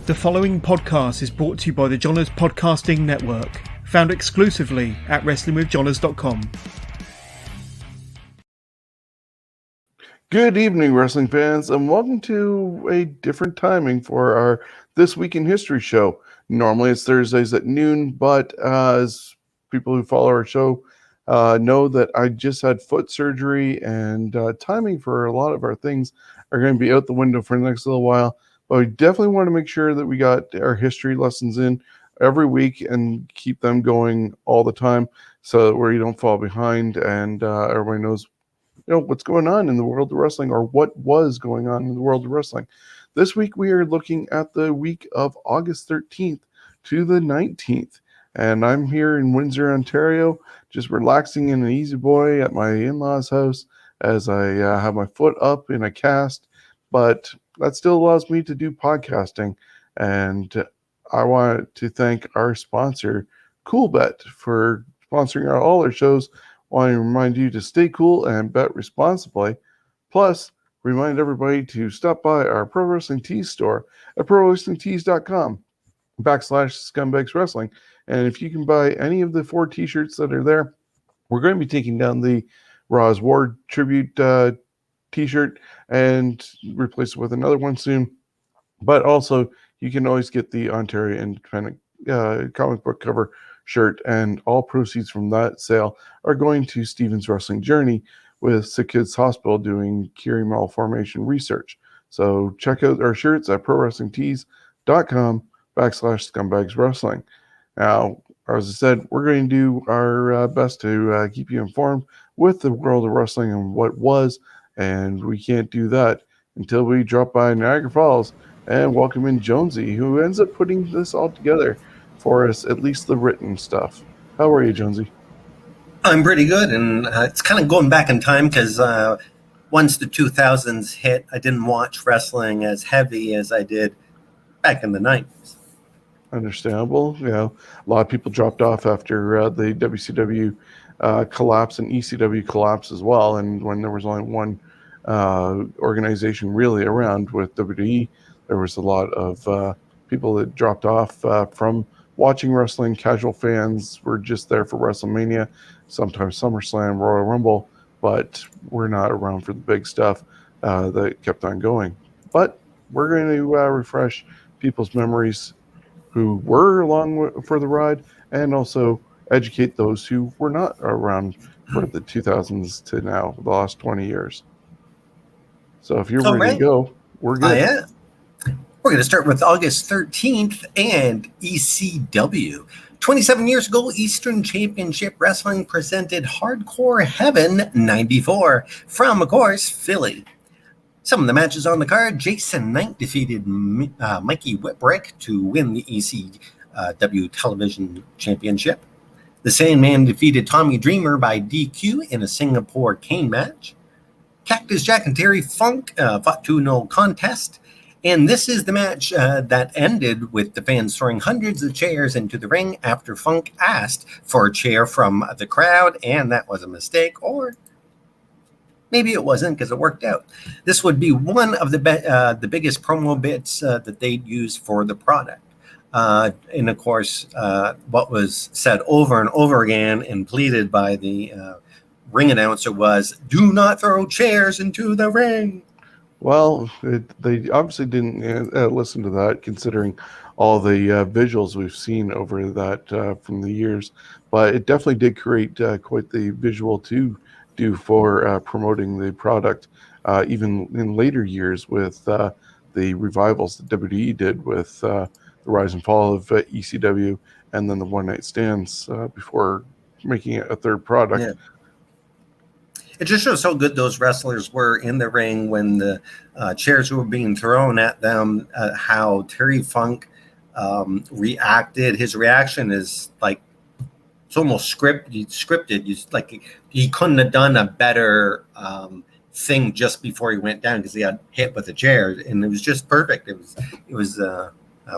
The following podcast is brought to you by the Johners Podcasting Network, found exclusively at WrestlingWithJohners.com. Good evening, wrestling fans, and welcome to a different timing for our This Week in History show. Normally it's Thursdays at noon, but as people who follow our show know that I just had foot surgery, and timing for a lot of our things are going to be out the window for the next little while. But we definitely want to make sure that we got our history lessons in every week and keep them going all the time so that we don't fall behind and everybody knows what's going on in the world of wrestling, or what was going on in the world of wrestling. This week we are looking at the week of August 13th to the 19th, and I'm here in Windsor, Ontario, just relaxing in an easy boy at my in-laws' house as I have my foot up in a cast, but that still allows me to do podcasting. And I want to thank our sponsor, Coolbet, for sponsoring all our shows. I want to remind you to stay cool and bet responsibly. Plus, remind everybody to stop by our Pro Wrestling Tees store at prowrestlingtees.com/scumbagswrestling. And if you can buy any of the 4 t-shirts that are there, we're going to be taking down the Raw's War tribute t-shirt and replace it with another one soon. But also, you can always get the Ontario Independent comic book cover shirt, and all proceeds from that sale are going to Stephen's Wrestling Journey with Sick Kids Hospital doing Curie malformation research. So check out our shirts at prowrestlingtees.com/scumbagswrestling. Now, as I said, we're going to do our best to keep you informed with the world of wrestling and what was, and we can't do that until we drop by Niagara Falls and welcome in Jonesy, who ends up putting this all together for us, at least the written stuff. How are you, Jonesy? I'm pretty good, and it's kind of going back in time because once the 2000s hit, I didn't watch wrestling as heavy as I did back in the 90s. Understandable. A lot of people dropped off after the WCW collapse and ECW collapse as well, and when there was only one organization really around with WWE, there was a lot of people that dropped off from watching wrestling. Casual fans were just there for WrestleMania, sometimes SummerSlam, Royal Rumble, but we're not around for the big stuff that kept on going. But we're going to refresh people's memories who were along for the ride, and also educate those who were not around for the 2000s to now, the last 20 years. So if you're ready to go, we're good. I am. We're going to start with August 13th and ECW. 27 years ago, Eastern Championship Wrestling presented Hardcore Heaven 94 from, of course, Philly. Some of the matches on the card: Jason Knight defeated Mikey Whipwreck to win the ECW Television Championship. The Sandman defeated Tommy Dreamer by DQ in a Singapore cane match. Cactus Jack and Terry Funk fought to no contest. And this is the match that ended with the fans throwing hundreds of chairs into the ring after Funk asked for a chair from the crowd, and that was a mistake, or maybe it wasn't because it worked out. This would be one of the biggest promo bits that they'd use for the product. And of course, what was said over and over again and pleaded by the ring announcer was, "Do not throw chairs into the ring." Well, they obviously didn't listen to that, considering all the visuals we've seen over that from the years. But it definitely did create quite the visual to do for promoting the product, even in later years with the revivals that WWE did with the rise and fall of ECW, and then the one-night stands before making it a third product. Yeah. It just shows how good those wrestlers were in the ring when the chairs were being thrown at them, how Terry Funk reacted. His reaction is like, it's almost scripted. He couldn't have done a better thing just before he went down because he got hit with a chair, and it was just perfect. It was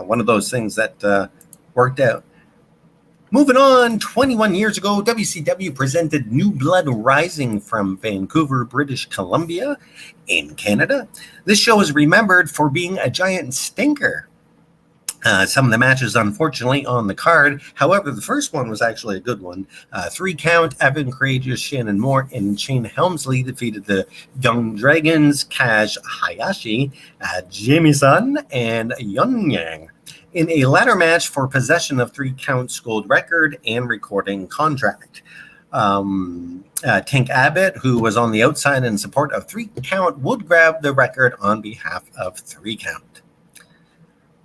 one of those things that worked out. Moving on, 21 years ago, WCW presented New Blood Rising from Vancouver, British Columbia in Canada. This show is remembered for being a giant stinker. Some of the matches, unfortunately, on the card. However, the first one was actually a good one. 3 count, Evan Courageous, Shannon Moore, and Shane Helmsley defeated the Young Dragons, Kaz Hayashi, Jamie-san, and Yun Yang in a ladder match for possession of 3 counts gold record and recording contract. Tank Abbott, who was on the outside in support of 3 count, would grab the record on behalf of 3 count.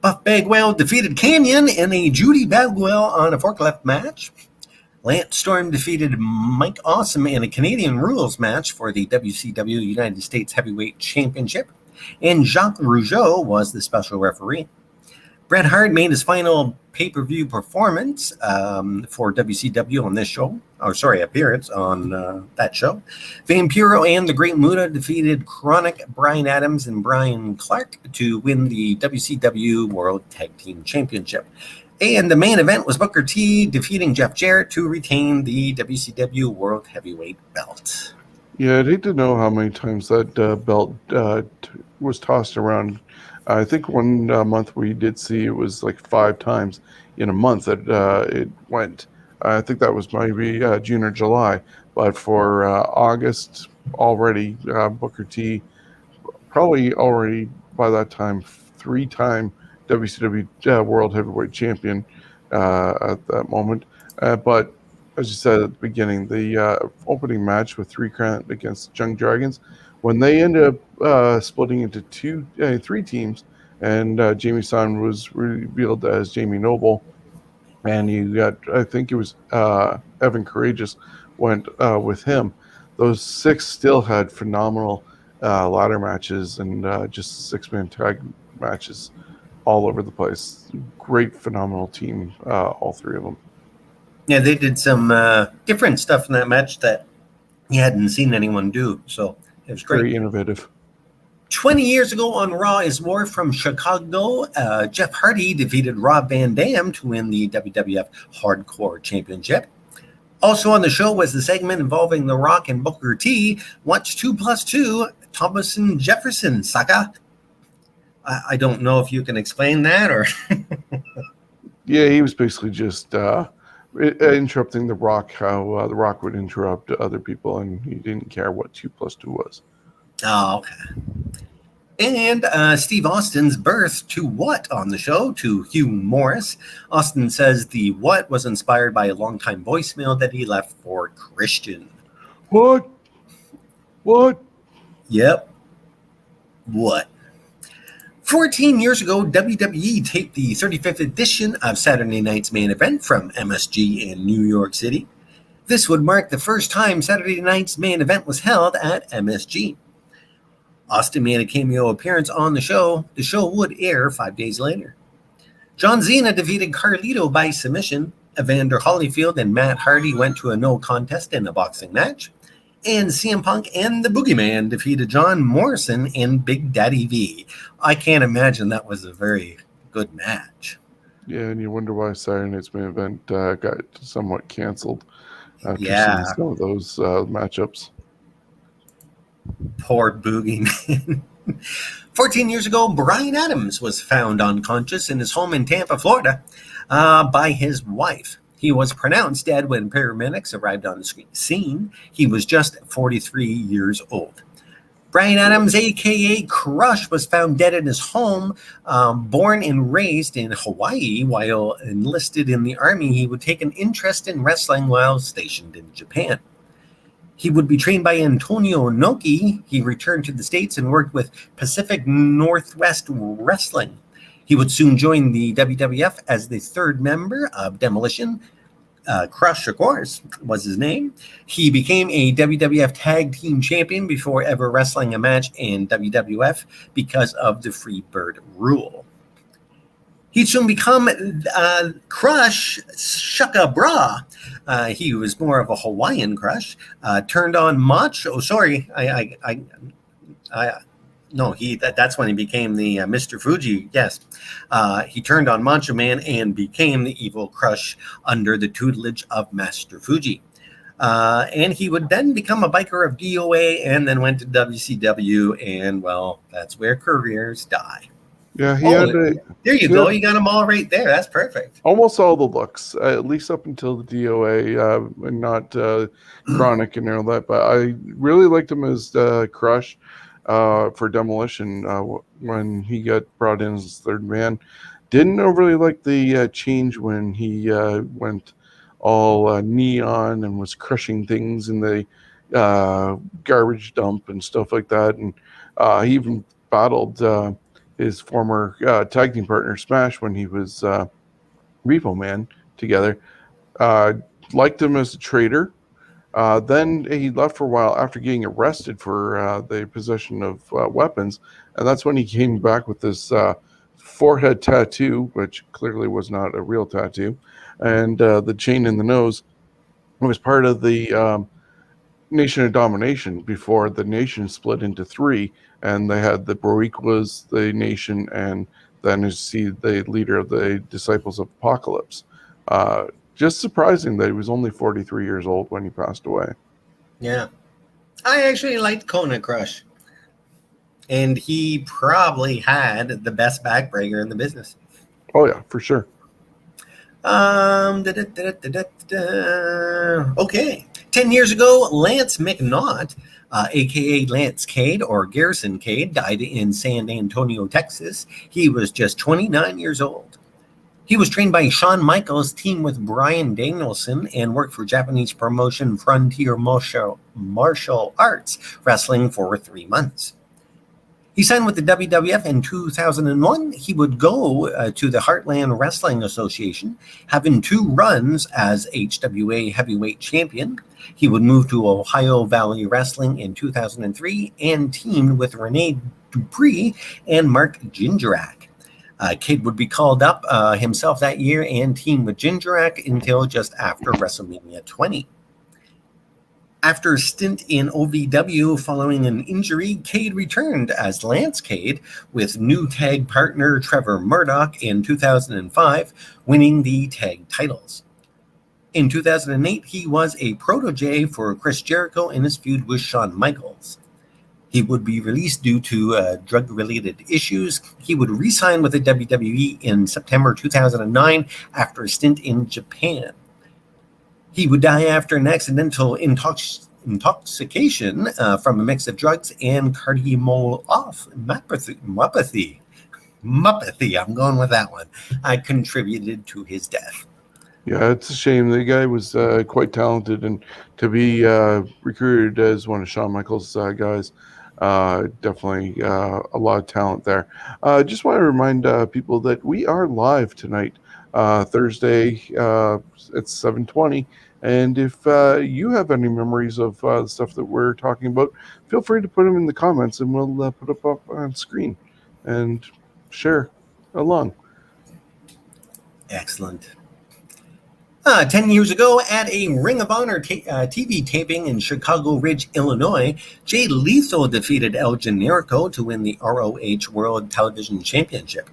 Buff Bagwell defeated Canyon in a Judy Bagwell on a forklift match. Lance Storm defeated Mike Awesome in a Canadian Rules match for the WCW United States Heavyweight Championship. And Jacques Rougeau was the special referee. Bret Hart made his final pay-per-view performance for WCW on this show. Appearance on that show. Vampiro and the Great Muta defeated Chronic, Brian Adams, and Brian Clark to win the WCW World Tag Team Championship. And the main event was Booker T defeating Jeff Jarrett to retain the WCW World Heavyweight belt. Yeah, I'd hate to know how many times that belt was tossed around. I think one month we did see it was like 5 times in a month that it went. I think that was maybe June or July. But for August already, Booker T probably already by that time 3-time WCW World Heavyweight Champion at that moment. But as you said at the beginning, the opening match with 3 count against Young Dragons, when they ended up splitting into 3 teams, and Jamie-san was revealed as Jamie Noble, and you got, I think it was Evan Courageous went with him. Those 6 still had phenomenal ladder matches and just 6-man tag matches all over the place. Great, phenomenal team, all 3 of them. Yeah, they did some different stuff in that match that you hadn't seen anyone do, so it was great. Very innovative. 20 years ago on Raw is War from Chicago, Jeff Hardy defeated Rob Van Dam to win the WWF Hardcore Championship. Also on the show was the segment involving The Rock and Booker T. Watch 2+2, Thomas and Jefferson saga. I don't know if you can explain that or... Yeah, he was basically just interrupting The Rock, how The Rock would interrupt other people, and he didn't care what 2+2 was. Oh, okay. And Steve Austin's birth to what on the show? To Hugh Morris. Austin says the what was inspired by a longtime voicemail that he left for Christian. What? Yep. What? 14 years ago, WWE taped the 35th edition of Saturday Night's Main Event from MSG in New York City. This would mark the first time Saturday Night's Main Event was held at MSG. Austin made a cameo appearance on the show. The show would air 5 days later. John Cena defeated Carlito by submission. Evander Holyfield and Matt Hardy went to a no contest in a boxing match. And CM Punk and the Boogeyman defeated John Morrison and Big Daddy V. I can't imagine that was a very good match. Yeah, and you wonder why Saturday Night's Main Event got somewhat canceled after seeing some of those matchups. Poor Boogeyman. 14 years ago, Brian Adams was found unconscious in his home in Tampa, Florida, by his wife. He was pronounced dead when paramedics arrived on the scene. He was just 43 years old. Brian Adams, a.k.a. Crush, was found dead in his home. Born and raised in Hawaii while enlisted in the Army, he would take an interest in wrestling while stationed in Japan. He would be trained by Antonio Inoki. He returned to the States and worked with Pacific Northwest Wrestling. He would soon join the WWF as the 3rd member of Demolition. Crush, of course, was his name. He became a WWF Tag Team Champion before ever wrestling a match in WWF because of the Free Bird rule. He'd soon become Crush Shaka Bra. He was more of a Hawaiian Crush. Turned on Macho. Sorry, that's when he became the Mr. Fuji. Yes, he turned on Macho Man and became the evil Crush under the tutelage of Master Fuji. And he would then become a biker of DOA and then went to WCW. And well, that's where careers die. Yeah, there you go. You got them all right there. That's perfect. Almost all the looks, at least up until the DOA, and not Chronic and all that. But I really liked him as Crush for Demolition when he got brought in as third man. Didn't overly like the change when he went all neon and was crushing things in the garbage dump and stuff like that. And he even battled his former tag team partner Smash when he was Repo Man together. Liked him as a traitor. Then he left for a while after getting arrested for the possession of weapons, and that's when he came back with this forehead tattoo, which clearly was not a real tattoo, and the chain in the nose. It was part of the Nation of Domination before the nation split into three, and they had the Boricuas, the nation, and then you see the leader of the Disciples of Apocalypse. Just surprising that he was only 43 years old when he passed away. Yeah. I actually liked Kona Crush. And he probably had the best backbreaker in the business. Oh, yeah, for sure. Okay. 10 years ago, Lance McNaught, a.k.a. Lance Cade or Garrison Cade, died in San Antonio, Texas. He was just 29 years old. He was trained by Shawn Michaels' team with Bryan Danielson and worked for Japanese promotion Frontier Martial Arts Wrestling for 3 months. He signed with the WWF in 2001. He would go to the Heartland Wrestling Association, having 2 runs as HWA Heavyweight Champion. He would move to Ohio Valley Wrestling in 2003 and teamed with Rene Dupree and Mark Jindrak. Cade would be called up himself that year and teamed with Jindrak until just after WrestleMania 20. After a stint in OVW following an injury, Cade returned as Lance Cade with new tag partner Trevor Murdoch in 2005, winning the tag titles. In 2008, he was a protege for Chris Jericho in his feud with Shawn Michaels. He would be released due to drug-related issues. He would re-sign with the WWE in September 2009 after a stint in Japan. He would die after an accidental intoxication from a mix of drugs and cardiomyopathy. I'm going with that one. Contributed to his death. Yeah, it's a shame. The guy was quite talented, and to be recruited as one of Shawn Michaels' guys, definitely a lot of talent there. Just want to remind people that we are live tonight, Thursday at 7:20. And if you have any memories of the stuff that we're talking about, feel free to put them in the comments, and we'll put them up on screen and share along. Excellent. 10 years ago, at a Ring of Honor TV taping in Chicago Ridge, Illinois, Jay Lethal defeated El Generico to win the ROH World Television Championship.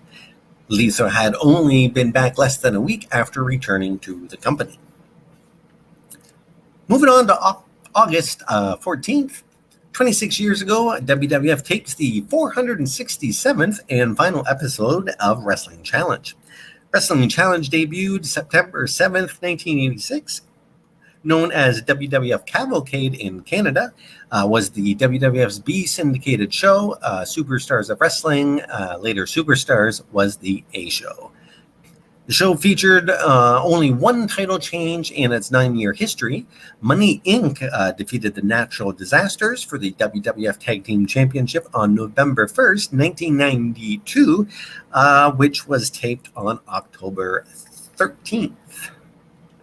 Lethal had only been back less than a week after returning to the company. Moving on to August 14th, 26 years ago, WWF tapes the 467th and final episode of Wrestling Challenge. Wrestling Challenge debuted September 7th, 1986. Known as WWF Cavalcade in Canada, was the WWF's B syndicated show. Superstars of Wrestling, later Superstars, was the A show. The show featured only one title change in its 9-year history. Money Inc. Defeated the Natural Disasters for the WWF Tag Team Championship on November 1st, 1992, which was taped on October 13th.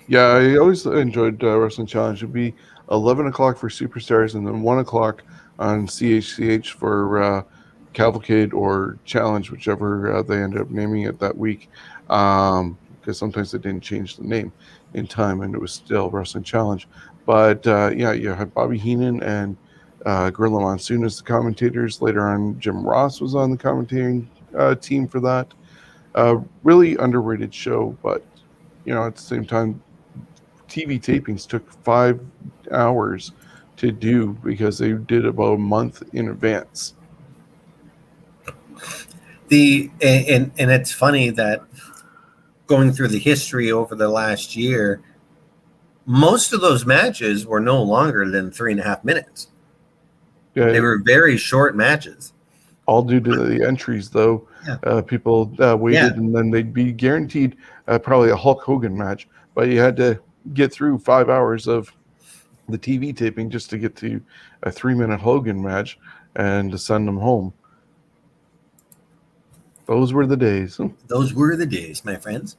Yeah, I always enjoyed Wrestling Challenge. It would be 11 o'clock for Superstars and then 1 o'clock on CHCH for Cavalcade or Challenge, whichever they ended up naming it that week. Because sometimes they didn't change the name in time and it was still Wrestling Challenge. But yeah, you had Bobby Heenan and Gorilla Monsoon as the commentators. Later on, Jim Ross was on the commentating team for that. Really underrated show, but at the same time, TV tapings took 5 hours to do because they did about a month in advance. And it's funny that going through the history over the last year, most of those matches were no longer than 3.5 minutes. Yeah, They were very short matches. all due to the entries, though. Yeah. People waited, and then they'd be guaranteed probably a Hulk Hogan match, but you had to get through 5 hours of the TV taping just to get to a 3-minute Hogan match and to send them home. Those were the days. Those were the days, my friends.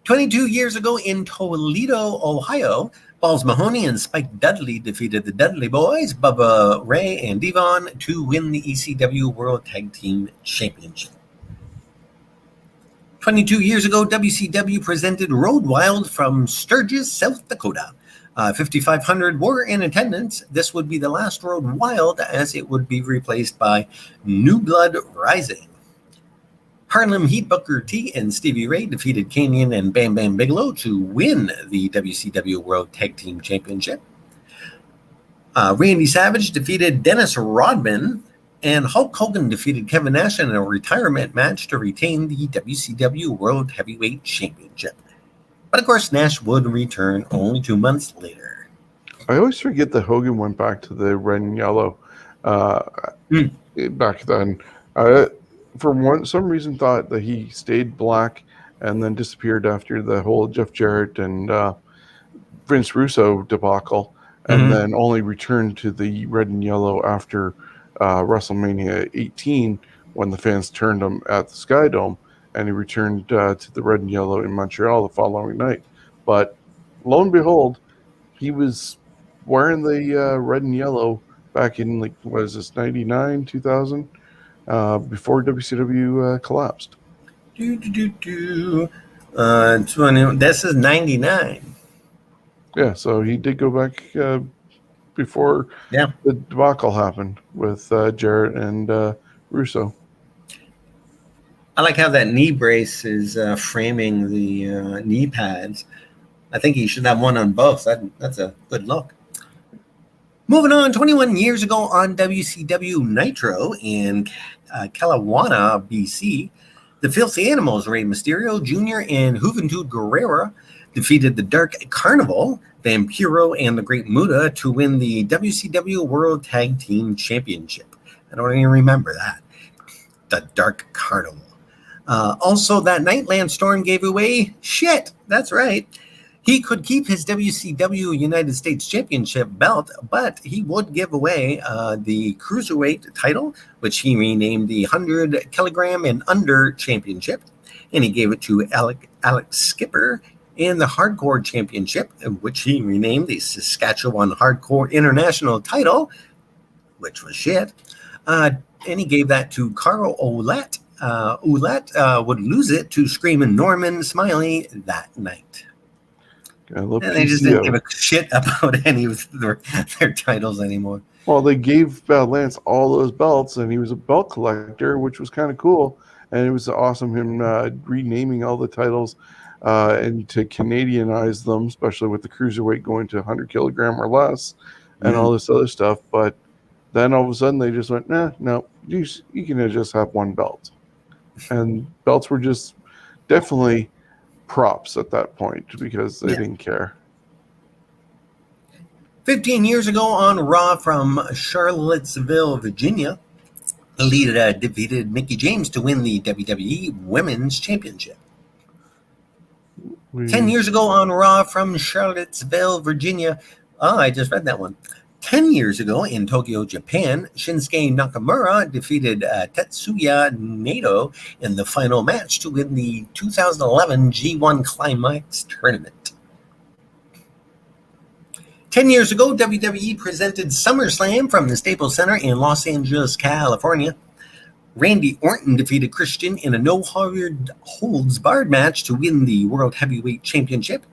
22 years ago in Toledo, Ohio, Balls Mahoney and Spike Dudley defeated the Dudley Boys, Bubba Ray and Devon, to win the ECW World Tag Team Championship. 22 years ago, WCW presented Road Wild from Sturgis, South Dakota. 5,500 were in attendance. This would be the last Road Wild, as it would be replaced by New Blood Rising. Harlem Heat Booker T and Stevie Ray defeated Kanyon and Bam Bam Bigelow to win the WCW World Tag Team Championship. Randy Savage defeated Dennis Rodman, and Hulk Hogan defeated Kevin Nash in a retirement match to retain the WCW World Heavyweight Championship. But of course, Nash would return only 2 months later. I always forget that Hogan went back to the red and yellow back then. For some reason, thought that he stayed black and then disappeared after the whole Jeff Jarrett and Vince Russo debacle, and then only returned to the red and yellow after WrestleMania 18 when the fans turned him at the Sky Dome, and he returned to the red and yellow in Montreal the following night. But lo and behold, he was wearing the red and yellow back in, like, what is this, 99, 2000? Before WCW collapsed. 20, this is 99. Yeah, so he did go back before the debacle happened with Jarrett and Russo. I like how that knee brace is framing the knee pads. I think he should have one on both. That's a good look. Moving on, 21 years ago on WCW Nitro in Kelowna, BC, the Filthy Animals, Rey Mysterio Jr. and Juventud Guerrera, defeated the Dark Carnival, Vampiro, and the Great Muta to win the WCW World Tag Team Championship. I don't even remember that. The Dark Carnival. Also, that night, Lance Storm gave away shit. That's right. He could keep his WCW United States Championship belt, but he would give away the Cruiserweight title, which he renamed the 100 kilogram and under championship. And he gave it to Alex Skipper, and the Hardcore Championship, which he renamed the Saskatchewan Hardcore International title, which was shit. And he gave that to Carl Ouellette. Ouellette would lose it to Screamin' Norman Smiley that night. And they just didn't give a shit about any of their titles anymore. Well, they gave Lance all those belts, and he was a belt collector, which was kind of cool. And it was awesome him renaming all the titles and to Canadianize them, especially with the Cruiserweight going to 100 kilogram or less and all this other stuff. But then all of a sudden they just went, no, you can just have one belt. And belts were just definitely props at that point because they didn't care. 15 years ago on Raw from Charlottesville, Virginia, Lita defeated Mickie James to win the WWE Women's Championship. 10 years ago on Raw from Charlottesville, Virginia. I just read that one. 10 years ago in Tokyo, Japan, Shinsuke Nakamura defeated Tetsuya Naito in the final match to win the 2011 G1 Climax Tournament. 10 years ago, WWE presented SummerSlam from the Staples Center in Los Angeles, California. Randy Orton defeated Christian in a no-holds-barred match to win the World Heavyweight Championship.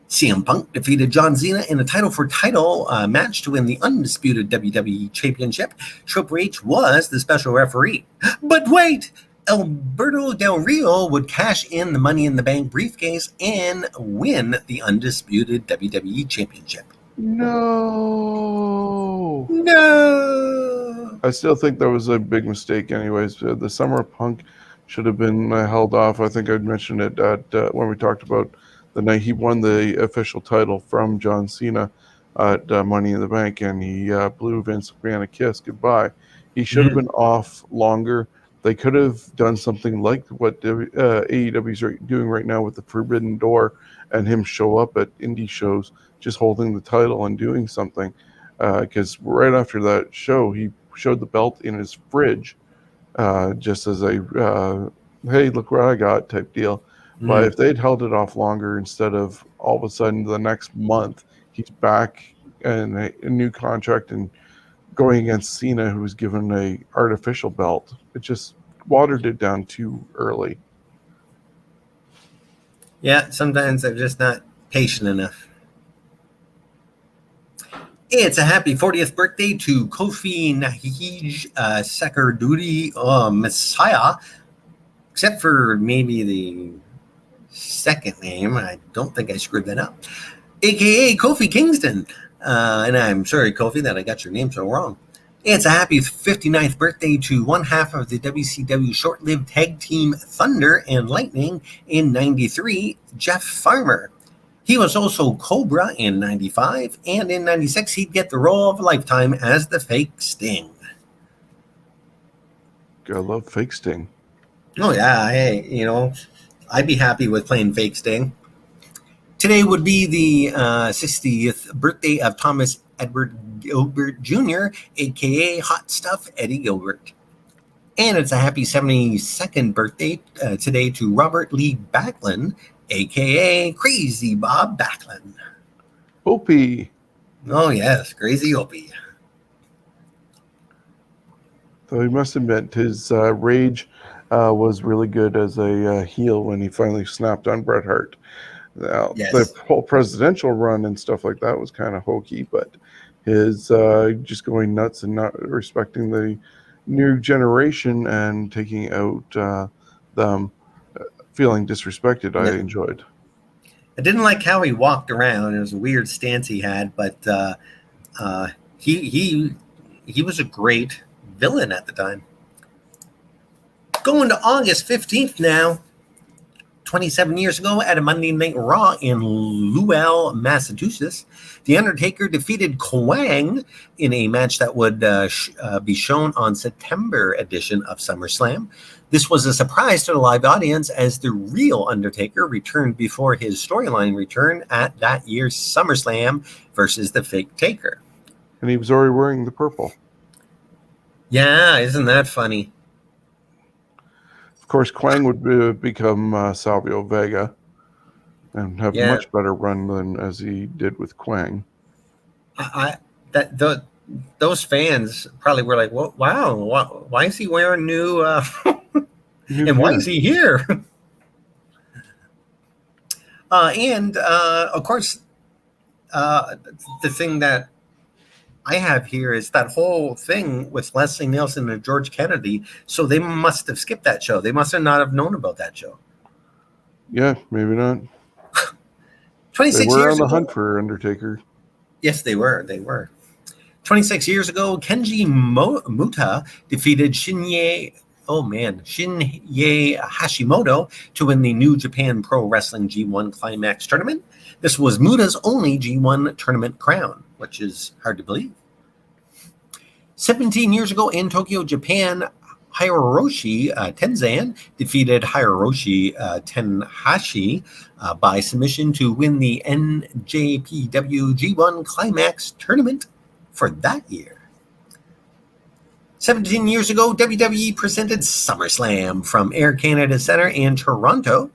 CM Punk defeated John Cena in a title-for-title match to win the undisputed WWE Championship. Triple H was the special referee. But wait! Alberto Del Rio would cash in the Money in the Bank briefcase and win the undisputed WWE Championship. No! I still think that was a big mistake anyways. The Summer Punk should have been held off. I think I'd mentioned it at when we talked about the night he won the official title from John Cena at Money in the Bank, and he blew Vince McMahon a kiss goodbye. He should have been off longer. They could have done something like what AEW is doing right now with the Forbidden Door, and him show up at indie shows just holding the title and doing something. Because right after that show, he showed the belt in his fridge, just as a hey, look what I got type deal. But if they'd held it off longer, instead of all of a sudden the next month he's back in a new contract and going against Cena, who was given a artificial belt, it just watered it down too early. Yeah, sometimes they're just not patient enough. It's a happy 40th birthday to Kofi Nahij Sakarduri Messiah, except for maybe the second name. I don't think I screwed that up. AKA Kofi Kingston. And I'm sorry, Kofi, that I got your name so wrong. It's a happy 59th birthday to one half of the WCW short-lived tag team Thunder and Lightning in 93, Jeff Farmer. He was also Cobra in 95, and in 96 he'd get the role of a lifetime as the fake Sting. I love fake Sting. Oh yeah, hey, I'd be happy with playing fake Sting. Today would be the 60th birthday of Thomas Edward Gilbert Jr., a.k.a. Hot Stuff Eddie Gilbert. And it's a happy 72nd birthday today to Robert Lee Backlund, a.k.a. Crazy Bob Backlund. Opie. Oh, yes, Crazy Opie. So he must admit his rage was really good as a heel when he finally snapped on Bret Hart. Now, Yes. The whole presidential run and stuff like that was kind of hokey, but his just going nuts and not respecting the new generation and taking out them feeling disrespected, I enjoyed. I didn't like how he walked around. It was a weird stance he had, but he was a great villain at the time. Going to August 15th now. 27 years ago at a Monday Night Raw in Lowell, Massachusetts, The Undertaker defeated Kwang in a match that would be shown on September edition of SummerSlam. This was a surprise to the live audience as the real Undertaker returned before his storyline return at that year's SummerSlam versus the fake Taker. And he was already wearing the purple. Yeah, isn't that funny? Of course, Kwang would become Salvio Vega and have a much better run than as he did with Kwang. Those fans probably were like, "Well, wow, why is he wearing new and why is he here?" And of course, the thing that I have here is that whole thing with Leslie Nielsen and George Kennedy. So they must have skipped that show. They must have not have known about that show. Yeah, maybe not. 26 they were years on the ago, hunt for Undertaker. Yes, they were. 26 years ago, Kenji Muta defeated Shinya Hashimoto to win the New Japan Pro Wrestling G1 Climax Tournament. This was Muta's only G1 tournament crown, which is hard to believe. 17 years ago in Tokyo, Japan, Hiroshi Tenzan defeated Hiroshi Tenhashi by submission to win the NJPW G1 Climax Tournament for that year. 17 years ago, WWE presented SummerSlam from Air Canada Centre in Toronto.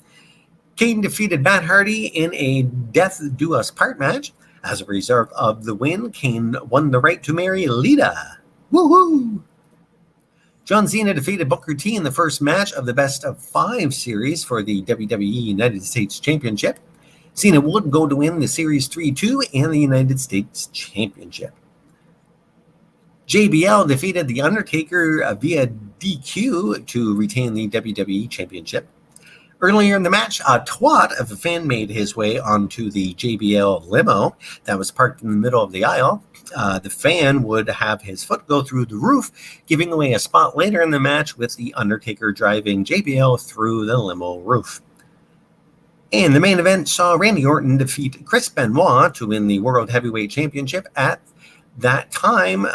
Kane defeated Matt Hardy in a Death Do Us Part match. As a result of the win, Kane won the right to marry Lita. Woohoo! John Cena defeated Booker T in the first match of the Best of 5 series for the WWE United States Championship. Cena would go to win the Series 3-2 and the United States Championship. JBL defeated The Undertaker via DQ to retain the WWE Championship. Earlier in the match, a twat of a fan made his way onto the JBL limo that was parked in the middle of the aisle. The fan would have his foot go through the roof, giving away a spot later in the match with The Undertaker driving JBL through the limo roof. And the main event saw Randy Orton defeat Chris Benoit to win the World Heavyweight Championship. At that time,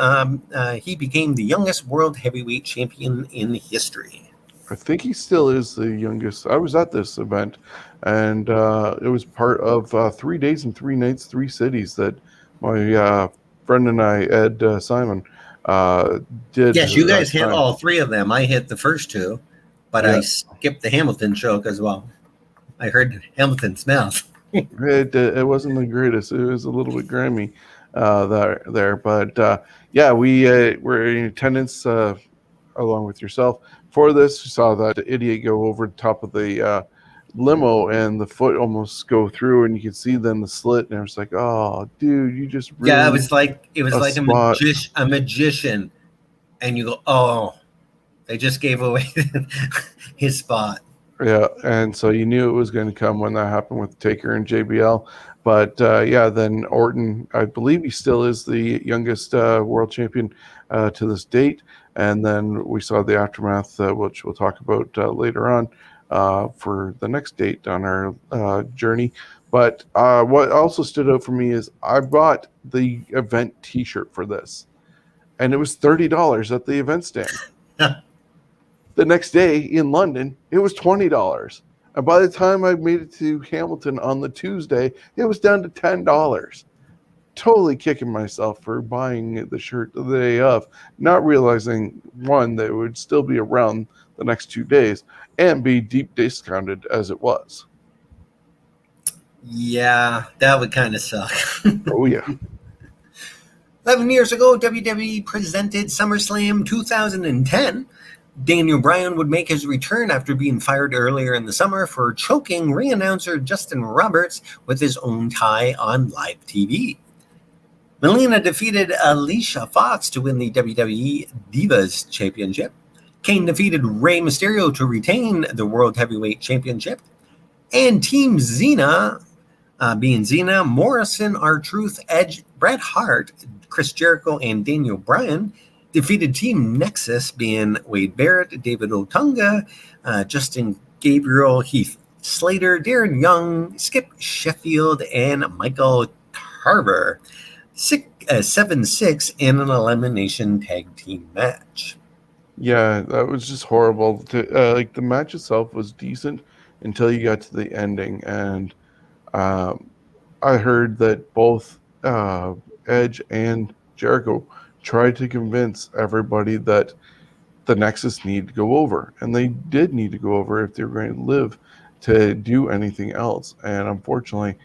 he became the youngest World Heavyweight Champion in history. I think he still is the youngest. I was at this event, and it was part of 3 days and 3 nights, 3 cities that my friend and I, Ed Simon, did. Yes, you guys hit all 3 of them. I hit the first 2, but I skipped the Hamilton show because, well, I heard Hamilton's mouth. It wasn't the greatest. It was a little bit grimy there. But we were in attendance along with yourself for this. You saw that idiot go over the top of the limo and the foot almost go through, and you could see then the slit, and I was like, oh dude, you just it was like a magician, and you go, oh, they just gave away his spot. Yeah, and so you knew it was going to come when that happened with Taker and JBL. But then Orton, I believe he still is the youngest world champion to this date. And then we saw the aftermath, which we'll talk about later on for the next date on our journey. But what also stood out for me is I bought the event T-shirt for this, and it was $30 at the event stand. The next day in London, it was $20. And by the time I made it to Hamilton on the Tuesday, it was down to $10. Totally kicking myself for buying the shirt the day of, not realizing, one, that it would still be around the next 2 days and be deep discounted as it was. Yeah, that would kind of suck. Oh, yeah. 11 years ago, WWE presented SummerSlam 2010. Daniel Bryan would make his return after being fired earlier in the summer for choking ring announcer Justin Roberts with his own tie on live TV. Melina defeated Alicia Fox to win the WWE Divas Championship. Kane defeated Rey Mysterio to retain the World Heavyweight Championship. And Team Xena, being Xena, Morrison, R-Truth, Edge, Bret Hart, Chris Jericho, and Daniel Bryan, defeated Team Nexus, being Wade Barrett, David Otunga, Justin Gabriel, Heath Slater, Darren Young, Skip Sheffield, and Michael Tarver. 7-6 in an elimination tag team match. Yeah, that was just horrible. The match itself was decent until you got to the ending, and I heard that both Edge and Jericho tried to convince everybody that the Nexus need to go over, and they did need to go over if they were going to live to do anything else. And unfortunately,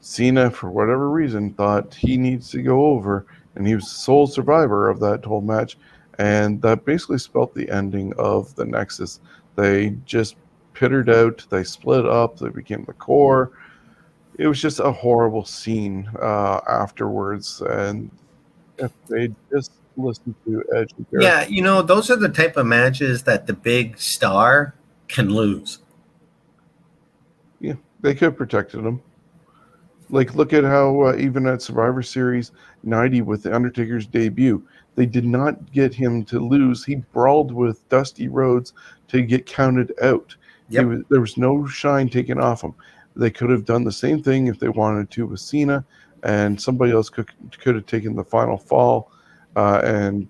Cena, for whatever reason, thought he needs to go over, and he was the sole survivor of that whole match. And that basically spelled the ending of the Nexus. They just pittered out, they split up, they became the core. It was just a horrible scene afterwards. And if they just listened to Edge and Jericho. Yeah, those are the type of matches that the big star can lose. Yeah, they could have protected him. Like, look at how even at Survivor Series 90 with The Undertaker's debut, they did not get him to lose. He brawled with Dusty Rhodes to get counted out. Yep. There was no shine taken off him. They could have done the same thing if they wanted to with Cena, and somebody else could have taken the final fall. And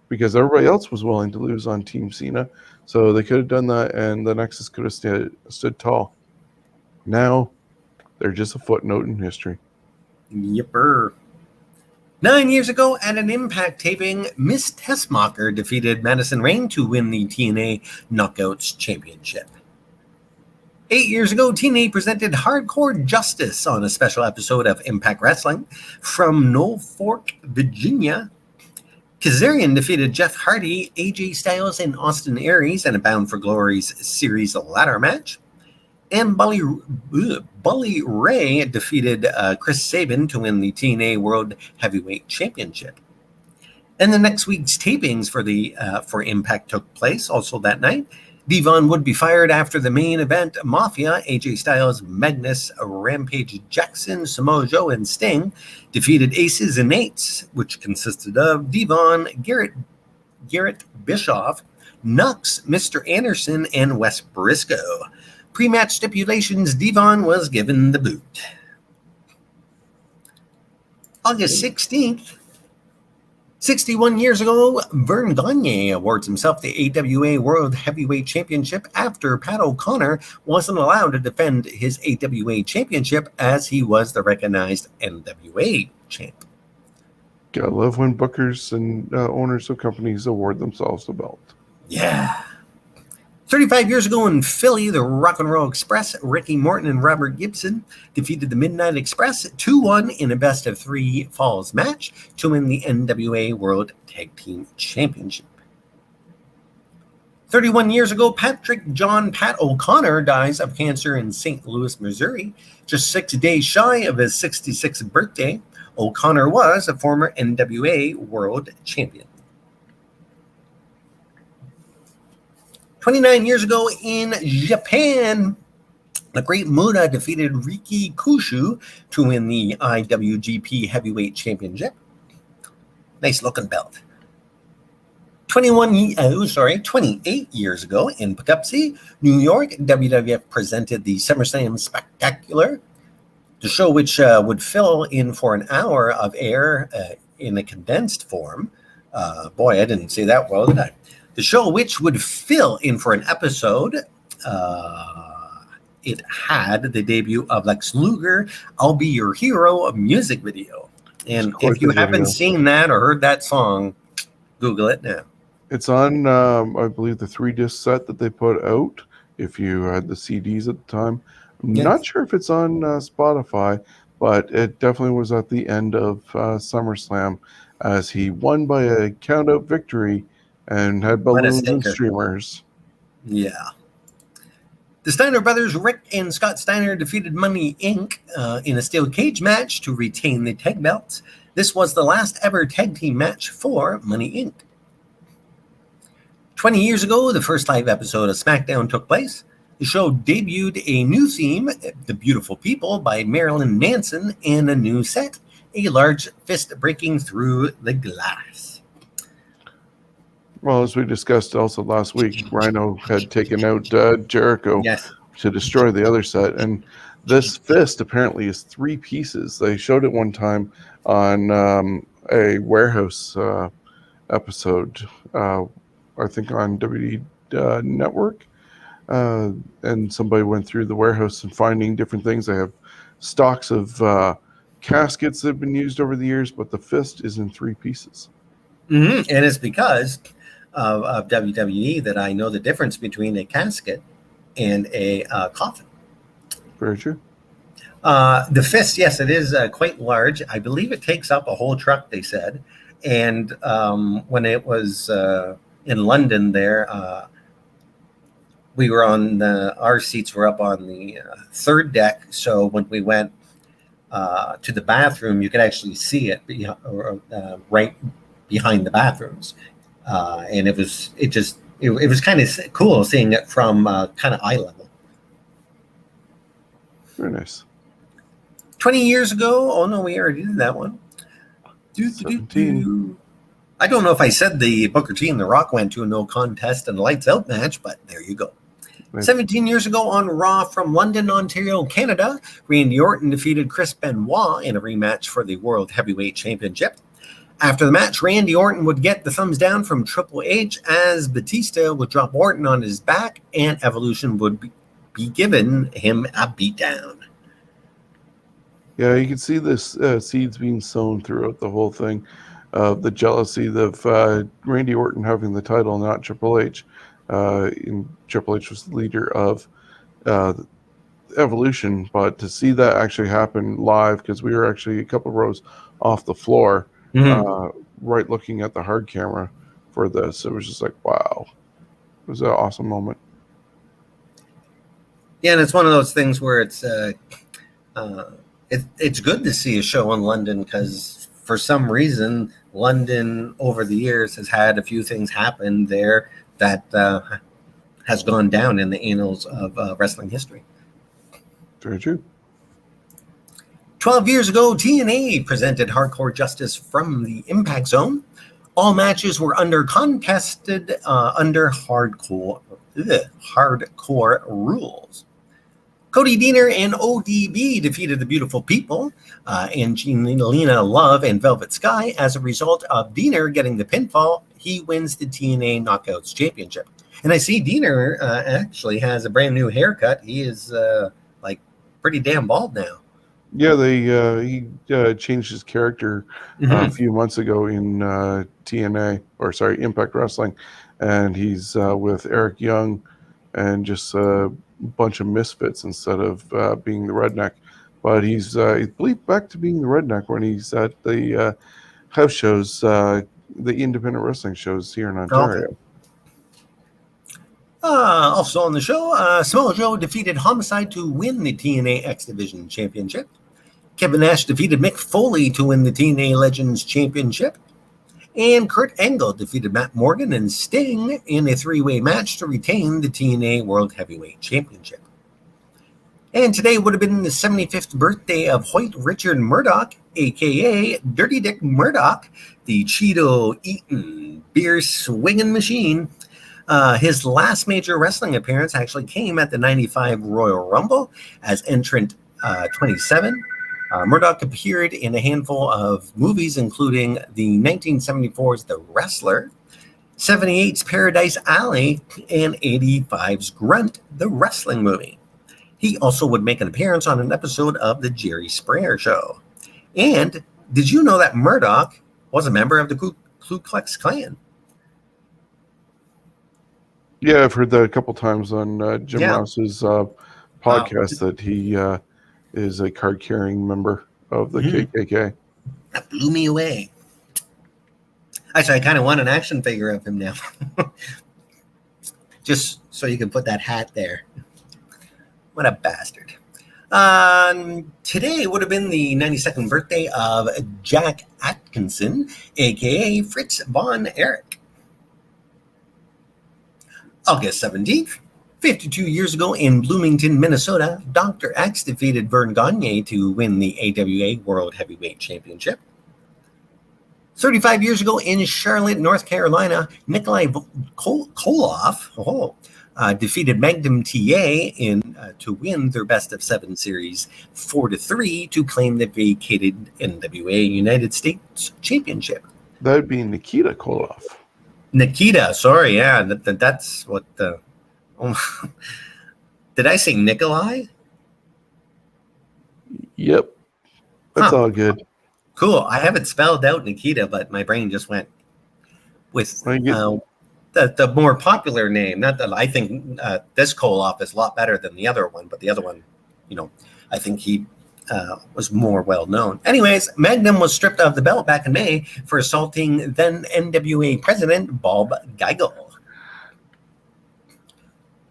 because everybody else was willing to lose on Team Cena, so they could have done that, and the Nexus could have stood tall. Now, they're just a footnote in history. Yipper. 9 years ago, at an Impact taping, Miss Tessmacher defeated Madison Rayne to win the TNA Knockouts Championship. 8 years ago, TNA presented Hardcore Justice on a special episode of Impact Wrestling. From Norfolk, Virginia, Kazarian defeated Jeff Hardy, AJ Styles, and Austin Aries in a Bound for Glory's series ladder match. And Bully Ray defeated Chris Sabin to win the TNA World Heavyweight Championship. And the next week's tapings for Impact took place also that night. Devon would be fired after the main event. Mafia, AJ Styles, Magnus, Rampage Jackson, Samoa Joe, and Sting defeated Aces and Eights, which consisted of Devon, Garrett Bischoff, Nux, Mr. Anderson, and Wes Briscoe. Pre-match stipulations, Devon was given the boot. August 16th, 61 years ago, Vern Gagne awards himself the AWA World Heavyweight Championship after Pat O'Connor wasn't allowed to defend his AWA Championship as he was the recognized NWA champ. Gotta love when bookers and owners of companies award themselves the belt. Yeah. 35 years ago in Philly, the Rock and Roll Express, Ricky Morton and Robert Gibson defeated the Midnight Express 2-1 in a best-of-3 falls match to win the NWA World Tag Team Championship. 31 years ago, Pat O'Connor dies of cancer in St. Louis, Missouri, just 6 days shy of his 66th birthday. O'Connor was a former NWA World Champion. 29 years ago in Japan, the Great Muta defeated Riki Kushu to win the IWGP Heavyweight Championship. Nice looking belt. 28 years ago in Poughkeepsie, New York, WWF presented the SummerSlam Spectacular, the show which would fill in for an hour of air in a condensed form. Boy, I didn't say that well, did I? The show, which would fill in for an episode, it had the debut of Lex Luger, I'll Be Your Hero, a music video. And if you haven't seen that or heard that song, Google it now. It's on, I believe, the 3-disc set that they put out, if you had the CDs at the time. I'm not sure if it's on Spotify, but it definitely was at the end of SummerSlam as he won by a count-out victory and had balloons and streamers. Yeah. The Steiner brothers, Rick and Scott Steiner, defeated Money Inc. In a steel cage match to retain the tag belts. This was the last ever tag team match for Money Inc. 20 years ago, the first live episode of SmackDown took place. The show debuted a new theme, The Beautiful People, by Marilyn Manson, and a new set, a large fist breaking through the glass. Well, as we discussed also last week, Rhino had taken out Jericho to destroy the other set. And this fist apparently is 3 pieces. They showed it one time on a Warehouse episode, I think on WWE Network. And somebody went through the warehouse and finding different things. They have stocks of caskets that have been used over the years, but the fist is in 3 pieces. Mm-hmm. And it's because of WWE that I know the difference between a casket and a coffin. Very true. The fist, yes, it is quite large. I believe it takes up a whole truck, they said. And when it was in London there, we were on our seats were up on the 3rd deck. So when we went to the bathroom, you could actually see it right behind the bathrooms. And it was kind of cool seeing it from kind of eye level. Very nice. 20 years ago. Oh no, we already did that one. I don't know if I said the Booker T and The Rock went to a no contest and a lights out match, but there you go. Right. 17 years ago on Raw from London, Ontario, Canada, Randy Orton defeated Chris Benoit in a rematch for the World Heavyweight Championship. After the match, Randy Orton would get the thumbs down from Triple H as Batista would drop Orton on his back and Evolution would be given him a beatdown. Yeah, you can see this seeds being sown throughout the whole thing of the jealousy of Randy Orton having the title, not Triple H. Triple H was the leader of Evolution, but to see that actually happen live, because we were actually a couple of rows off the floor, right looking at the hard camera for this, it was just like, wow. It was an awesome moment. Yeah, and it's one of those things where it's good to see a show in London, because for some reason, London over the years has had a few things happen there that has gone down in the annals of wrestling history. Very true. 12 years ago, TNA presented Hardcore Justice from the Impact Zone. All matches were contested under hardcore rules. Cody Deaner and ODB defeated the Beautiful People, Angelina Love and Velvet Sky. As a result of Deaner getting the pinfall, he wins the TNA Knockouts Championship. And I see Deaner actually has a brand new haircut. He is like pretty damn bald now. Yeah, he changed his character a few months ago in Impact Wrestling, and he's with Eric Young and just a bunch of misfits instead of being the redneck. But he's bleeped back to being the redneck when he's at the house shows, the independent wrestling shows here in Ontario. Okay. Also on the show, Samoa Joe defeated Homicide to win the TNA X Division Championship. Kevin Nash defeated Mick Foley to win the TNA Legends Championship. And Kurt Angle defeated Matt Morgan and Sting in a three-way match to retain the TNA World Heavyweight Championship. And today would have been the 75th birthday of Hoyt Richard Murdoch, a.k.a. Dirty Dick Murdoch, the Cheeto-eating, beer-swinging machine. His last major wrestling appearance actually came at the 95 Royal Rumble as entrant 27. Murdoch appeared in a handful of movies, including the 1974's The Wrestler, 78's Paradise Alley, and 85's Grunt, the wrestling movie. He also would make an appearance on an episode of The Jerry Springer Show. And did you know that Murdoch was a member of the Ku Klux Klan? Yeah, I've heard that a couple times on Jim Ross's podcast that he is a card-carrying member of the KKK. That blew me away. Actually, I kind of want an action figure of him now. Just so you can put that hat there. What a bastard. Today would have been the 92nd birthday of Jack Atkinson, a.k.a. Fritz Von Erich. August 17th. 52 years ago in Bloomington, Minnesota, Dr. X defeated Vern Gagne to win the AWA World Heavyweight Championship. 35 years ago in Charlotte, North Carolina, Nikolai Koloff defeated Magnum TA to win their Best of 7 series 4-3 to claim the vacated NWA United States Championship. That would be Nikita Koloff. Nikita, sorry, yeah, that's what the... Did I say Nikolai? Yep. That's all good. Cool. I have it spelled out Nikita, but my brain just went with the more popular name. Not that I think this Koloff is a lot better than the other one, but the other one, I think he was more well known. Anyways, Magnum was stripped of the belt back in May for assaulting then NWA president Bob Geigel.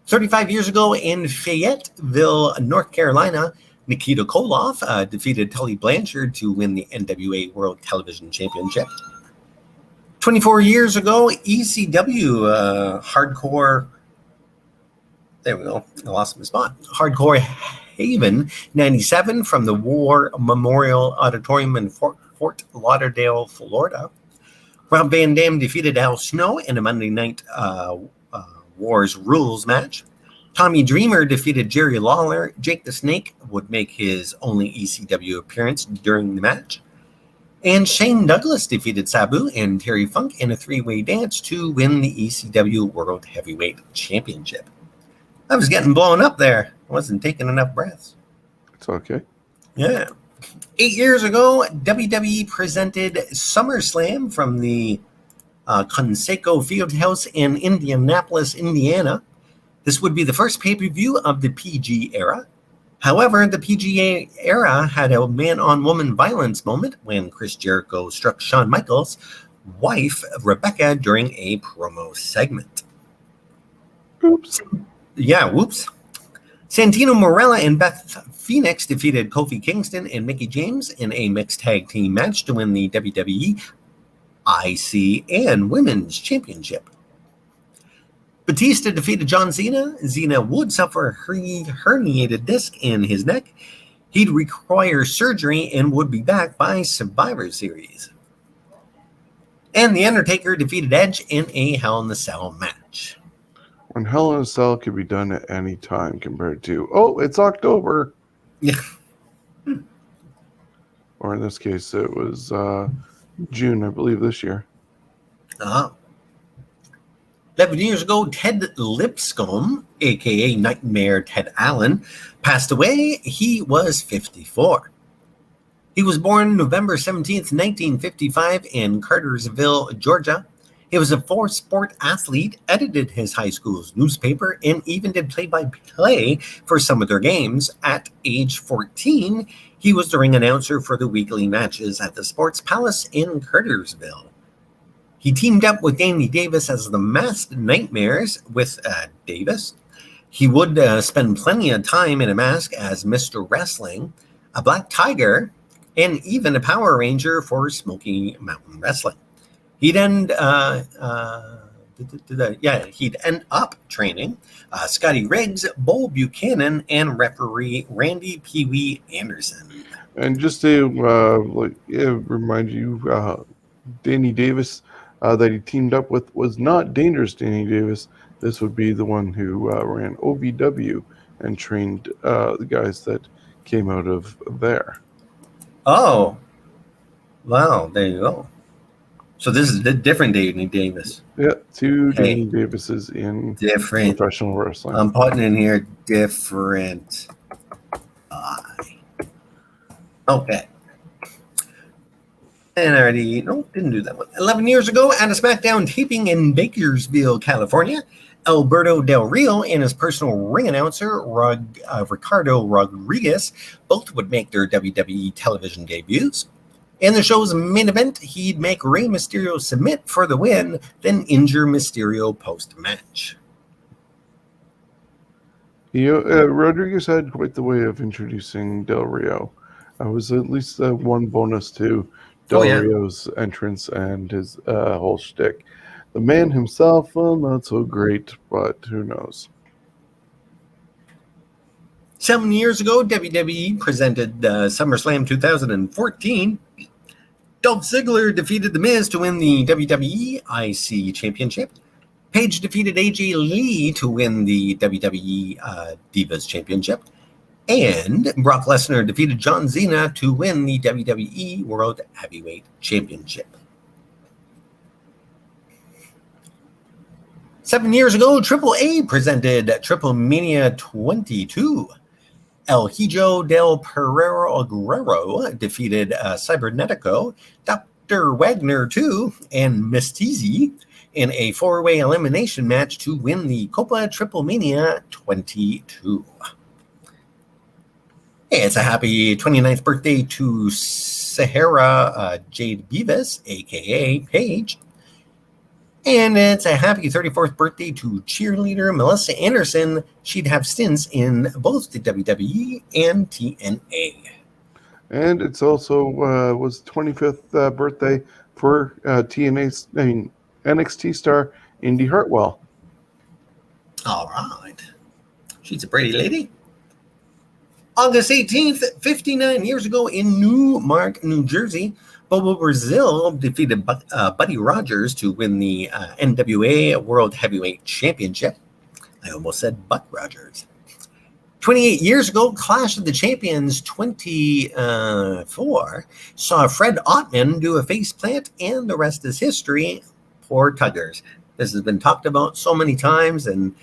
35 years ago in Fayetteville, North Carolina, Nikita Koloff defeated Tully Blanchard to win the NWA World Television Championship. 24 years ago, ECW Hardcore, there we go, I lost my spot. Hardcore Haven 97 from the War Memorial Auditorium in Fort Lauderdale, Florida. Rob Van Dam defeated Al Snow in a Monday Night Wars rules match. Tommy Dreamer defeated Jerry Lawler. Jake the Snake would make his only ECW appearance during the match. And Shane Douglas defeated Sabu and Terry Funk in a three-way dance to win the ECW World Heavyweight Championship. I was getting blown up there. I wasn't taking enough breaths. It's okay. Yeah. 8 years ago, WWE presented SummerSlam from the Conseco Fieldhouse in Indianapolis, Indiana. This would be the first pay-per-view of the PG era. However, the PGA era had a man-on-woman violence moment when Chris Jericho struck Shawn Michaels' wife, Rebecca, during a promo segment. Oops. Yeah, whoops. Santino Marella and Beth Phoenix defeated Kofi Kingston and Mickie James in a mixed tag team match to win the WWE IC and Women's Championship. Batista defeated John Cena. Cena would suffer a herniated disc in his neck. He'd require surgery and would be back by Survivor Series. And The Undertaker defeated Edge in a Hell in a Cell match. When Hell in a Cell could be done at any time compared to, oh, it's October. Yeah. Or in this case, it was June, I believe, this year. 11 years ago, Ted Lipscomb, a.k.a. Nightmare Ted Allen, passed away. He was 54. He was born November 17th, 1955 in Cartersville, Georgia. He was a four-sport athlete, edited his high school's newspaper, and even did play-by-play for some of their games. At age 14, he was the ring announcer for the weekly matches at the Sports Palace in Cartersville. He teamed up with Danny Davis as the Masked Nightmares with Davis. He would spend plenty of time in a mask as Mr. Wrestling, a Black Tiger, and even a Power Ranger for Smoky Mountain Wrestling. He'd end up training Scotty Riggs, Bull Buchanan, and referee Randy Pee Wee Anderson. And just to remind you, Danny Davis that he teamed up with was not Dangerous Danny Davis. This would be the one who ran OVW and trained the guys that came out of there. Oh, wow, there you go. So this is a different Danny Davis. Yeah, two Danny Davises in professional wrestling. I'm putting in here different. Okay. And I already, didn't do that one. 11 years ago, at a SmackDown taping in Bakersfield, California, Alberto Del Rio and his personal ring announcer, Ricardo Rodriguez, both would make their WWE television debuts. In the show's main event, he'd make Rey Mysterio submit for the win, then injure Mysterio post-match. Rodriguez had quite the way of introducing Del Rio. I was at least one bonus to Del Rio's entrance and his whole shtick. The man himself, well, not so great, but who knows. 7 years ago, WWE presented SummerSlam 2014. Dolph Ziggler defeated The Miz to win the WWE IC Championship. Paige defeated AJ Lee to win the WWE Divas Championship. And Brock Lesnar defeated John Cena to win the WWE World Heavyweight Championship. 7 years ago, AAA presented Triple Mania 22. El Hijo del Perrero Guerrero defeated Cybernetico, Dr. Wagner 2, and Mystizi in a four-way elimination match to win the Copa Triple Mania 22. Hey, it's a happy 29th birthday to Sahara Jade Beavis, a.k.a. Paige. And it's a happy 34th birthday to cheerleader Melissa Anderson. She'd have stints in both the WWE and TNA. And it's also was 25th birthday for NXT star Indy Hartwell. All right. She's a pretty lady. August 18th, 59 years ago in Newark, New Jersey, Bobo Brazil defeated Buddy Rogers to win the NWA World Heavyweight Championship. I almost said Buck Rogers. 28 years ago, Clash of the Champions 24 saw Fred Ottman do a faceplant, and the rest is history. Poor Tuggers. This has been talked about so many times, and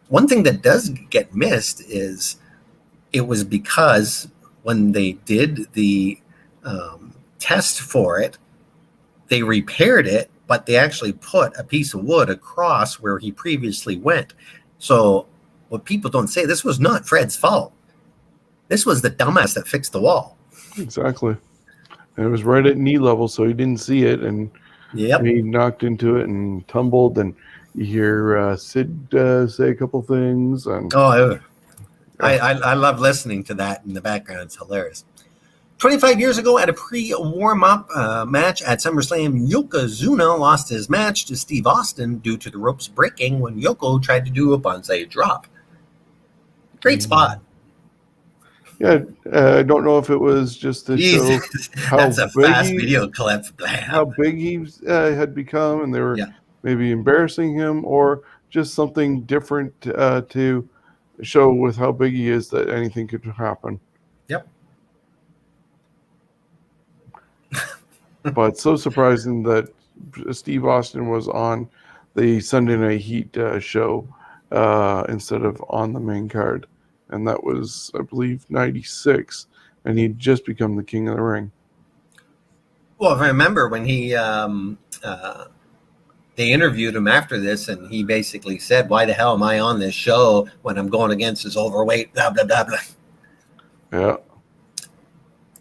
one thing that does get missed is it was because when they did the test for it, they repaired it, but they actually put a piece of wood across where he previously went. So what people don't say, this was not Fred's fault. This was the dumbass that fixed the wall. Exactly. And it was right at knee level, so he didn't see it, and he knocked into it and tumbled, and you hear Sid say a couple things. And I love listening to that in the background. It's hilarious. 25 years ago, at a pre-warm-up match at SummerSlam, Yokozuna lost his match to Steve Austin due to the ropes breaking when Yoko tried to do a bonsai drop. Great spot. Yeah, I don't know if it was just to show That's a fast video clip. How big he had become, and they were maybe embarrassing him, or just something different to show with how big he is that anything could happen. Yep. But so surprising that Steve Austin was on the Sunday Night Heat show instead of on the main card. And that was, I believe, 96. And he'd just become the king of the ring. Well, if I remember when he they interviewed him after this, and he basically said, "Why the hell am I on this show when I'm going against this overweight, blah, blah, blah, blah." Yeah.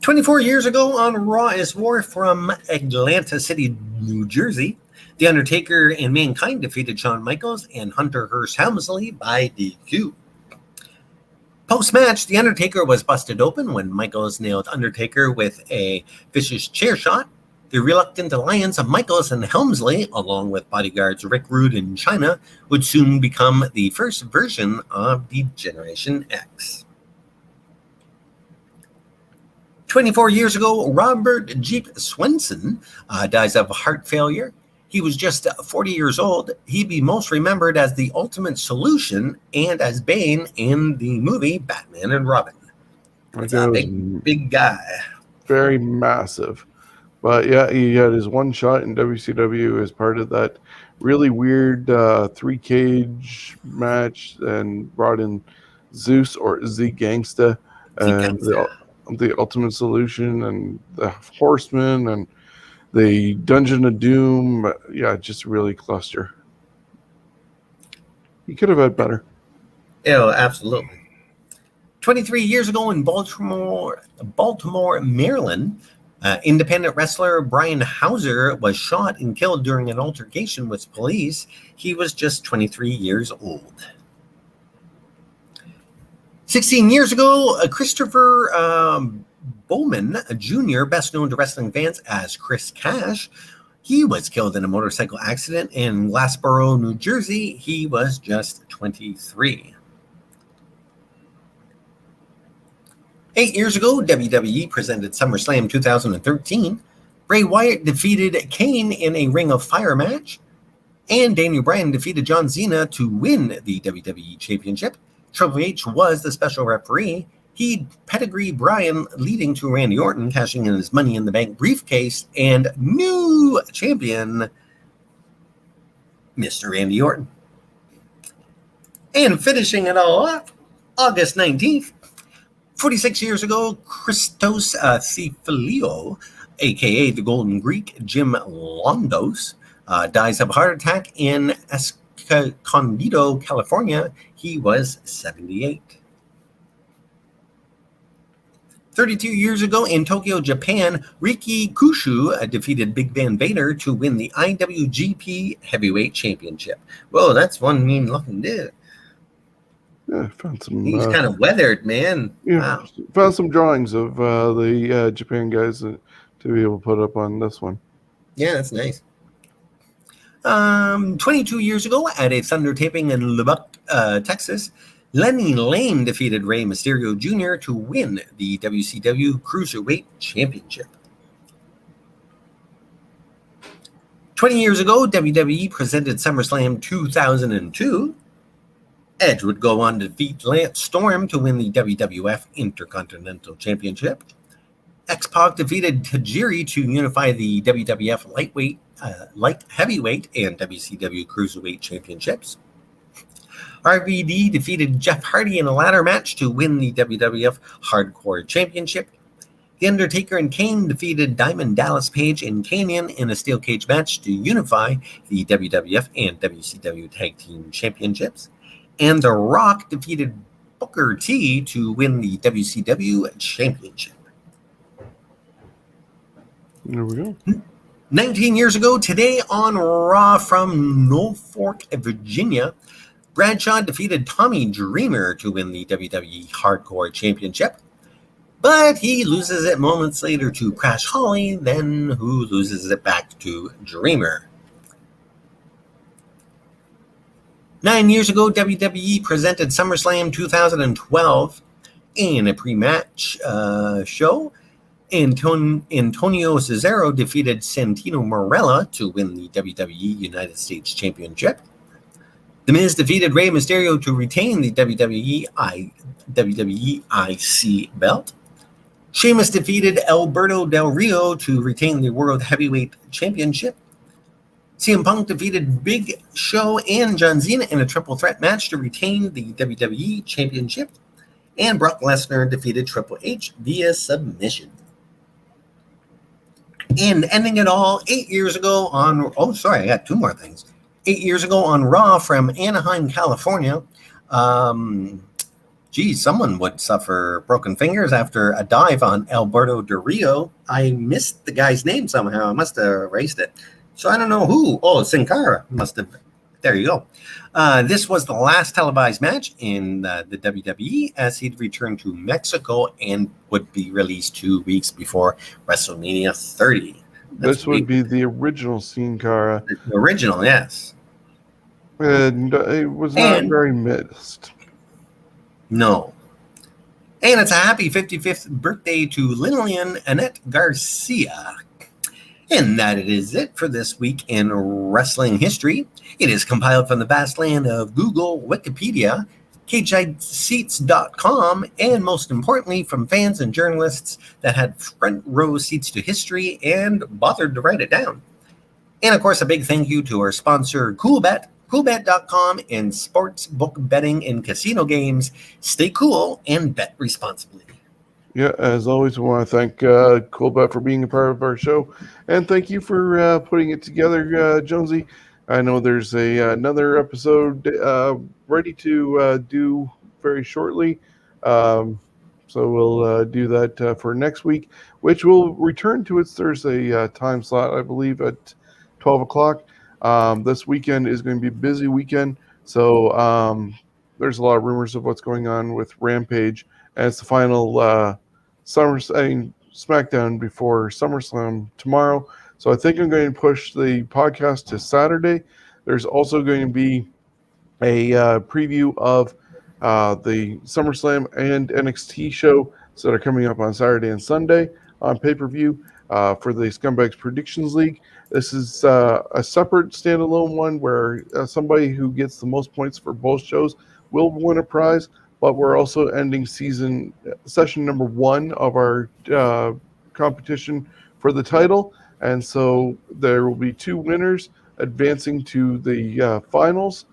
24 years ago on Raw is War from Atlanta City, New Jersey. The Undertaker and Mankind defeated Shawn Michaels and Hunter Hearst Helmsley by DQ. Post-match, The Undertaker was busted open when Michaels nailed Undertaker with a vicious chair shot. The reluctant alliance of Michaels and Helmsley, along with bodyguards Rick Rude and Chyna, would soon become the first version of the Generation X. 24 years ago, Robert Jeep Swenson dies of heart failure. He was just 40 years old. He'd be most remembered as the Ultimate Solution and as Bane in the movie Batman and Robin. That's a big guy. Very massive. But yeah, he had his one shot in WCW as part of that really weird three-cage match and brought in Zeus or Z Gangsta and the Ultimate Solution and the Horseman and the Dungeon of Doom. Yeah, just really cluster. He could have had better. Oh, absolutely. 23 years ago in Baltimore, Maryland, independent wrestler Brian Hauser was shot and killed during an altercation with police. He was just 23 years old. 16 years ago, Christopher Bowman Jr., best known to wrestling fans as Chris Cash, he was killed in a motorcycle accident in Glassboro, New Jersey. He was just 23. 8 years ago, WWE presented SummerSlam 2013. Bray Wyatt defeated Kane in a Ring of Fire match, and Daniel Bryan defeated John Cena to win the WWE Championship. Triple H was the special referee. He pedigreed Bryan, leading to Randy Orton cashing in his Money in the Bank briefcase, and new champion, Mr. Randy Orton. And finishing it all up, August 19th, 46 years ago, Christos Thefilio, a.k.a. the Golden Greek, Jim Londos, dies of a heart attack in Escondido, California. He was 78. 32 years ago in Tokyo, Japan, Riki Kushu defeated Big Van Vader to win the IWGP Heavyweight Championship. Whoa, that's one mean-looking dude. Yeah, found some. He's kind of weathered, man. Yeah, wow. Found some drawings of the Japan guys to be able to put up on this one. Yeah, that's nice. 22 years ago, at a Thunder taping in Lubbock, Texas, Lenny Lane defeated Rey Mysterio Jr. to win the WCW Cruiserweight Championship. 20 years ago, WWE presented SummerSlam 2002. Edge would go on to defeat Lance Storm to win the WWF Intercontinental Championship. X-Pac defeated Tajiri to unify the WWF light heavyweight and WCW Cruiserweight Championships. RVD defeated Jeff Hardy in a ladder match to win the WWF Hardcore Championship. The Undertaker and Kane defeated Diamond Dallas Page and Kanyon in a steel cage match to unify the WWF and WCW Tag Team Championships. And The Rock defeated Booker T to win the WCW Championship. There we go. 19 years ago, today on Raw from Norfolk, Virginia, Bradshaw defeated Tommy Dreamer to win the WWE Hardcore Championship. but he loses it moments later to Crash Holly, then who loses it back to Dreamer. 9 years ago, WWE presented SummerSlam 2012 in a pre-match show. Antonio Cesaro defeated Santino Marella to win the WWE United States Championship. The Miz defeated Rey Mysterio to retain the WWE IC belt. Sheamus defeated Alberto Del Rio to retain the World Heavyweight Championship. CM Punk defeated Big Show and John Cena in a triple threat match to retain the WWE Championship. And Brock Lesnar defeated Triple H via submission. And ending it all 8 years ago on... Oh, sorry, I got two more things. 8 years ago on Raw from Anaheim, California. Someone would suffer broken fingers after a dive on Alberto Del Rio. I missed the guy's name somehow. I must have erased it. So I don't know who. Oh, Sin Cara must have. There you go. This was the last televised match in the WWE as he'd returned to Mexico and would be released 2 weeks before WrestleMania 30. This would be the original Sin Cara. The original, yes. And it was not very missed. No. And it's a happy 55th birthday to Lillian Annette Garcia. And that is it for this week in wrestling history. It is compiled from the vast land of Google, Wikipedia, cageseats.com, and most importantly, from fans and journalists that had front row seats to history and bothered to write it down. And of course, a big thank you to our sponsor, Coolbet, Coolbet.com, and sports book betting and casino games. Stay cool and bet responsibly. Yeah, as always, we want to thank Coolbet for being a part of our show, and thank you for putting it together, Jonesy. I know there's another episode ready to do very shortly, so we'll do that for next week, which will return to its Thursday time slot, I believe, at 12 o'clock. This weekend is going to be a busy weekend, so there's a lot of rumors of what's going on with Rampage, and it's the final SmackDown before SummerSlam tomorrow. So I think I'm going to push the podcast to Saturday. There's also going to be a preview of the SummerSlam and NXT show that are coming up on Saturday and Sunday on pay-per-view for the Scumbags Predictions League. This is a separate standalone one where somebody who gets the most points for both shows will win a prize. But we're also ending session number 1 of our competition for the title. And so there will be 2 winners advancing to the finals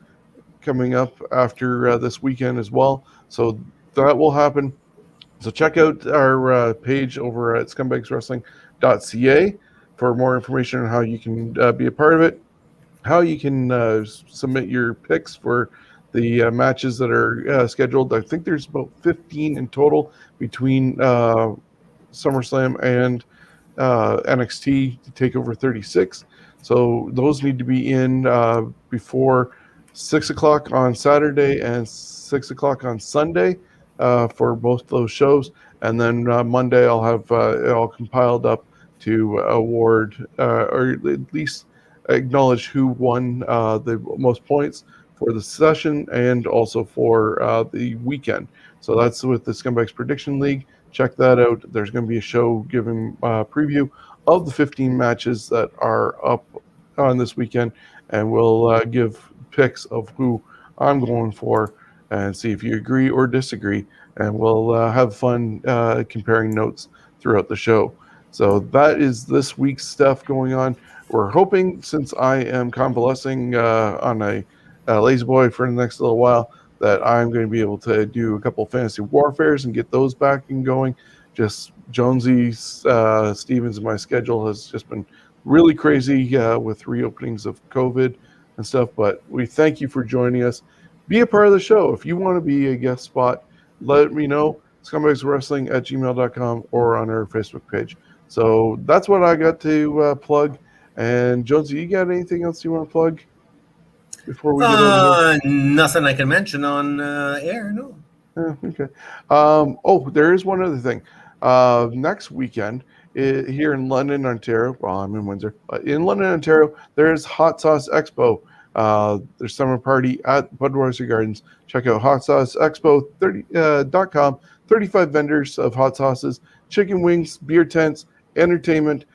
coming up after this weekend as well. So that will happen. So check out our page over at scumbagswrestling.ca for more information on how you can be a part of it, how you can submit your picks for the matches that are scheduled. I think there's about 15 in total between SummerSlam and NXT TakeOver 36. So those need to be in before 6 o'clock on Saturday and 6 o'clock on Sunday for both those shows. And then Monday I'll have it all compiled up to award or at least acknowledge who won the most points for the session and also for the weekend. So that's with the Scumbags Prediction League. Check that out. There's going to be a show giving preview of the 15 matches that are up on this weekend, and we'll give picks of who I'm going for and see if you agree or disagree, and we'll have fun comparing notes throughout the show. So that is this week's stuff going on. We're hoping, since I am convalescing on a lazy boy for the next little while, that I'm going to be able to do a couple of fantasy warfares and get those back and going. Just Jonesy Stevens and my schedule has just been really crazy with reopenings of COVID and stuff. But we thank you for joining us. Be a part of the show. If you want to be a guest spot, let me know. scumbagswrestling@gmail.com or on our Facebook page. So that's what I got to plug. And Jonesy, you got anything else you want to plug before we get out of here? Nothing I can mention on air, no. Okay. There is one other thing. Next weekend here in London, Ontario. Well, I'm in Windsor. But in London, Ontario, there's Hot Sauce Expo. There's summer party at Budweiser Gardens. Check out hotsauceexpo.com. 35 vendors of hot sauces, chicken wings, beer tents, entertainment.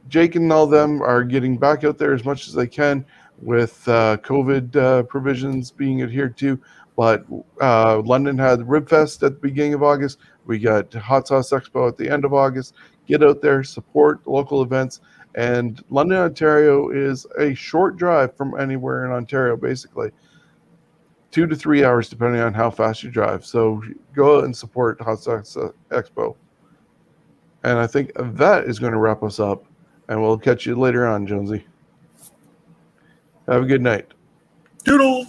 Jake and all them are getting back out there as much as they can with COVID provisions being adhered to. But London had Ribfest at the beginning of August. We got Hot Sauce Expo at the end of August. Get out there, support local events. And London, Ontario is a short drive from anywhere in Ontario, basically. 2 to 3 hours, depending on how fast you drive. So go out and support Hot Sauce Expo. And I think that is going to wrap us up. And we'll catch you later on, Jonesy. Have a good night. Doodle.